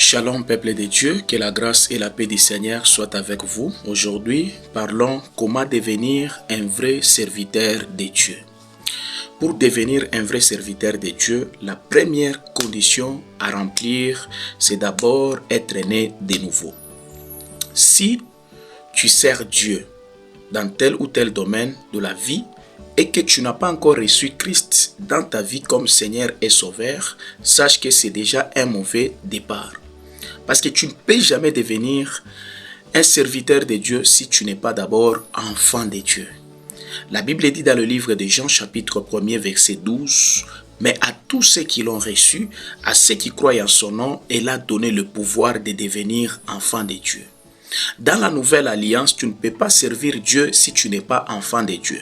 Shalom peuple de Dieu, que la grâce et la paix du Seigneur soient avec vous. Aujourd'hui, parlons comment devenir un vrai serviteur de Dieu. Pour devenir un vrai serviteur de Dieu, la première condition à remplir, c'est d'abord être né de nouveau. Si tu sers Dieu dans tel ou tel domaine de la vie et que tu n'as pas encore reçu Christ dans ta vie comme Seigneur et Sauveur, sache que c'est déjà un mauvais départ. Parce que tu ne peux jamais devenir un serviteur de Dieu si tu n'es pas d'abord enfant de Dieu. La Bible dit dans le livre de Jean chapitre 1er verset 12, « Mais à tous ceux qui l'ont reçu, à ceux qui croient en son nom, il a donné le pouvoir de devenir enfant de Dieu. » Dans la nouvelle alliance, tu ne peux pas servir Dieu si tu n'es pas enfant de Dieu.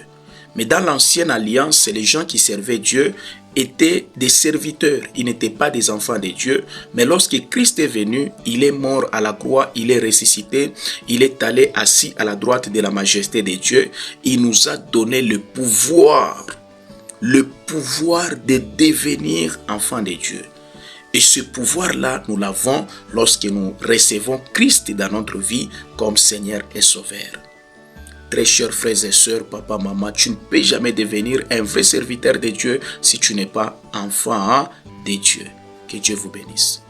Mais dans l'ancienne alliance, les gens qui servaient Dieu étaient des serviteurs. Ils n'étaient pas des enfants de Dieu. Mais lorsque Christ est venu, il est mort à la croix, il est ressuscité, il est allé assis à la droite de la majesté de Dieu. Il nous a donné le pouvoir de devenir enfants de Dieu. Et ce pouvoir-là, nous l'avons lorsque nous recevons Christ dans notre vie comme Seigneur et Sauveur. Très chers frères et sœurs, papa, maman, tu ne peux jamais devenir un vrai serviteur de Dieu si tu n'es pas enfant de Dieu. Que Dieu vous bénisse.